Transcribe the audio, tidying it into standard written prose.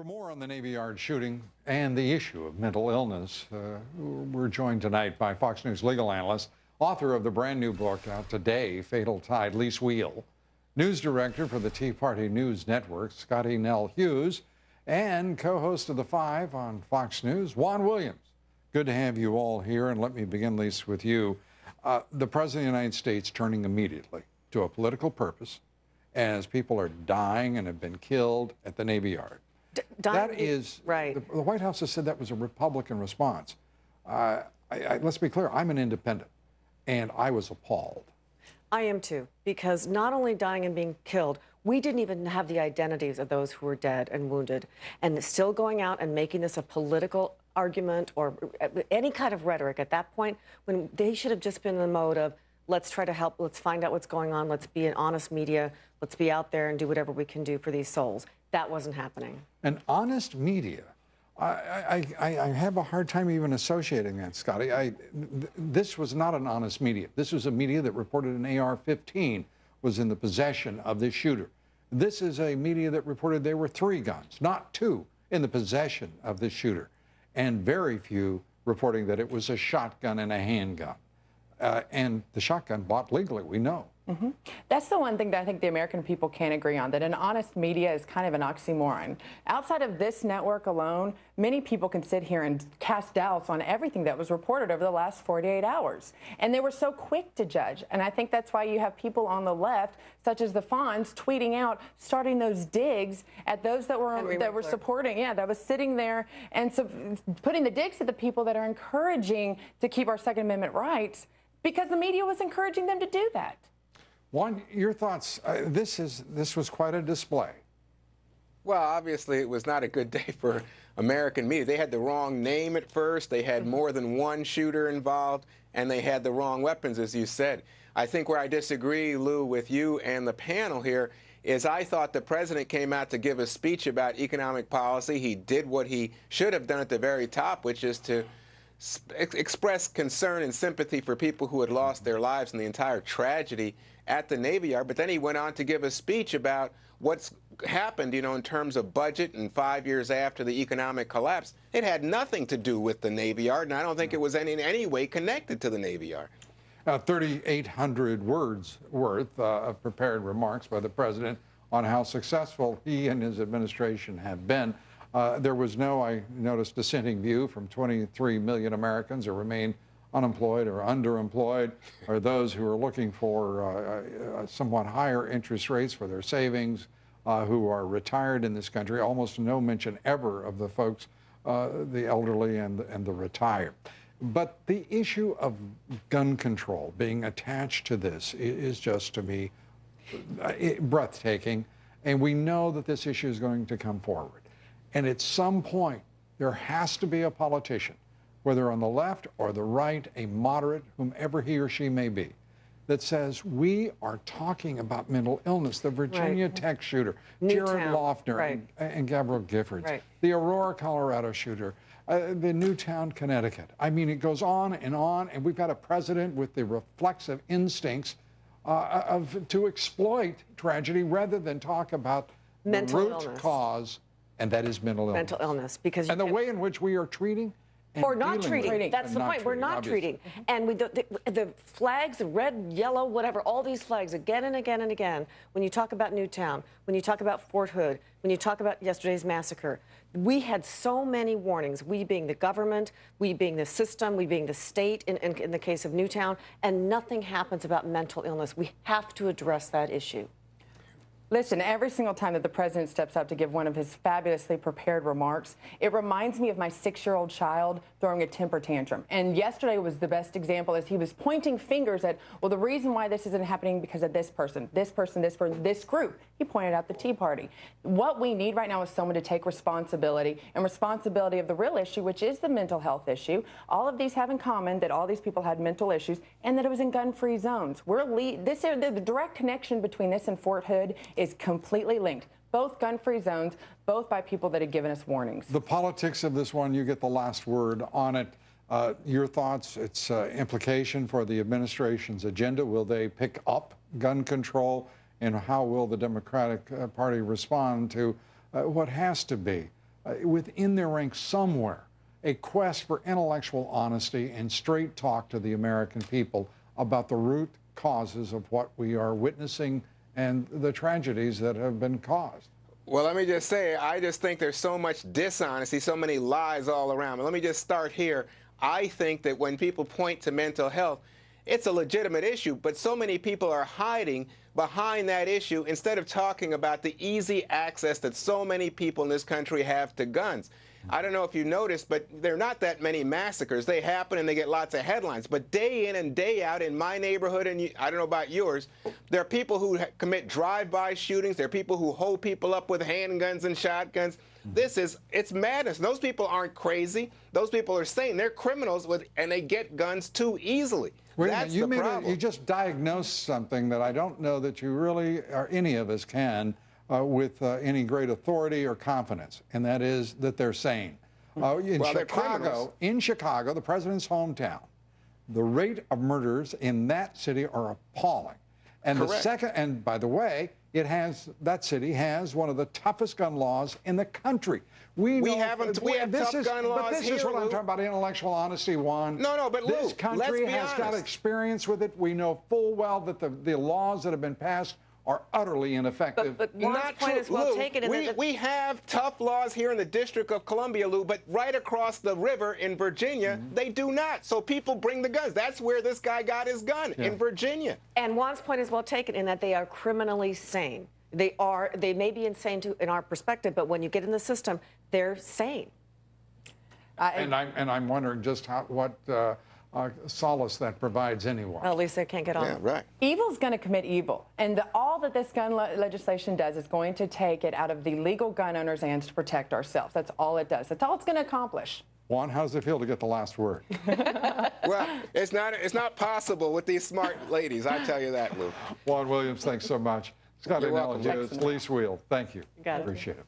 For more on the Navy Yard shooting and the issue of mental illness, we're joined tonight by Fox News legal analyst, author of the brand new book out today, Fatal Tide, Lise Wheel, news director for the Tea Party News Network, Scottie Hughes, and co-host of The Five on Fox News, Juan Williams. Good to have you all here, and let me begin, Lise, with you. The President of the United States turning immediately to a political purpose as people are dying and have been killed at the Navy Yard. That is, right. The White House has said that was a Republican response. Let's be clear, I'm an independent, and I was appalled. I am too, because not only dying and being killed, we didn't even have the identities of those who were dead and wounded. And still going out and making this a political argument or any kind of rhetoric at that point, when they should have just been in the mode of, let's try to help, let's find out what's going on, let's be an honest media, let's be out there and do whatever we can do for these souls. That wasn't happening. An honest media. I have a hard time even associating that, Scottie. This was not an honest media. This was a media that reported an AR-15 was in the possession of this shooter. This is a media that reported there were 3 guns, not 2, in the possession of this shooter. And very few reporting that it was a shotgun and a handgun. And the shotgun bought legally, we know. Mm-hmm. That's the one thing that I think the American people can't agree on, that an honest media is kind of an oxymoron. Outside of this network alone, many people can sit here and cast doubts on everything that was reported over the last 48 hours. And they were so quick to judge. And I think that's why you have people on the left, such as the Fonz, tweeting out, starting those digs at those that were supporting, that was sitting there and putting the digs at the people that are encouraging to keep our Second Amendment rights, because the media was encouraging them to do that. Juan, your thoughts? This was quite a display. Well, obviously, it was not a good day for American media. They had the wrong name at first. They had more than one shooter involved, and they had the wrong weapons, as you said. I think where I disagree, Lou, with you and the panel here is I thought the president came out to give a speech about economic policy. He did what he should have done at the very top, which is to express concern and sympathy for people who had lost their lives in the entire tragedy at the Navy Yard. But then he went on to give a speech about what's happened, in terms of budget and 5 years after the economic collapse. It had nothing to do with the Navy Yard, and I don't think it was in any way connected to the Navy Yard. 3,800 words worth of prepared remarks by the president on how successful he and his administration have been. There was no, I noticed, dissenting view from 23 million Americans who remain unemployed or underemployed, or those who are looking for somewhat higher interest rates for their savings, who are retired in this country. Almost no mention ever of the folks, the elderly and the retired. But the issue of gun control being attached to this is just, to me, breathtaking. And we know that this issue is going to come forward. And at some point, there has to be a politician, whether on the left or the right, a moderate, whomever he or she may be, that says, we are talking about mental illness. The Virginia Tech shooter, Jared Loughner and Gabrielle Giffords, the Aurora, Colorado shooter, the Newtown, Connecticut. I mean, it goes on, and we've got a president with the reflexive instincts to exploit tragedy rather than talk about the root cause, and that is mental illness. Mental illness, because and the way in which we are treating or not treating. That's the point. We're not treating. And the flags, the red, yellow, whatever, all these flags again and again and again, when you talk about Newtown, when you talk about Fort Hood, when you talk about yesterday's massacre, we had so many warnings, we being the government, we being the system, we being the state in the case of Newtown, and nothing happens about mental illness. We have to address that issue. Listen, every single time that the president steps up to give one of his fabulously prepared remarks, it reminds me of my 6-year-old child throwing a temper tantrum. And yesterday was the best example, as he was pointing fingers at, well, the reason why this isn't happening because of this person, this person, this person, this group. He pointed out the Tea Party. What we need right now is someone to take responsibility and responsibility of the real issue, which is the mental health issue. All of these have in common that all these people had mental issues and that it was in gun-free zones. The direct connection between this and Fort Hood is completely linked. Both gun-free zones, both by people that had given us warnings. The politics of this one, you get the last word on it. Your thoughts, its implication for the administration's agenda. Will they pick up gun control? And how will the Democratic Party respond to what has to be within their ranks somewhere, a quest for intellectual honesty and straight talk to the American people about the root causes of what we are witnessing and the tragedies that have been caused. Well, let me just say, I just think there's so much dishonesty, so many lies all around. But let me just start here. I think that when people point to mental health, it's a legitimate issue, but so many people are hiding behind that issue instead of talking about the easy access that so many people in this country have to guns. I don't know if you noticed, but there are not that many massacres. They happen and they get lots of headlines. But day in and day out in my neighborhood, and I don't know about yours, there are people who commit drive-by shootings. There are people who hold people up with handguns and shotguns. It's madness. Those people aren't crazy. Those people are sane. They're criminals, and they get guns too easily. That's the problem. You just diagnosed something that I don't know that you really, or any of us can, with any great authority or confidence, and that is that they're sane. In Chicago, the president's hometown, the rate of murders in that city are appalling. And Correct. And by the way, that city has one of the toughest gun laws in the country. We have tough gun laws. But this is what I'm talking about, intellectual honesty, Juan. No, but Lou, this country has got experience with it. We know full well that the laws that have been passed are utterly ineffective. But Juan's point is well taken. We have tough laws here in the District of Columbia, Lou, but right across the river in Virginia, they do not. So people bring the guns. That's where this guy got his gun, in Virginia. And Juan's point is well taken in that they are criminally sane. They may be insane in our perspective, but when you get in the system, they're sane. And I'm wondering just what solace that provides anyone. Well, at least they can't get on. Yeah, right. Evil's going to commit evil. And all that this gun legislation does is going to take it out of the legal gun owners' hands to protect ourselves. That's all it does. That's all it's going to accomplish. Juan, how does it feel to get the last word? Well, it's not possible with these smart ladies. I tell you that, Lou. Juan Williams, thanks so much. Scottie, You're welcome. Hughes, Lee Sweell, thank you. Got it. Appreciate it.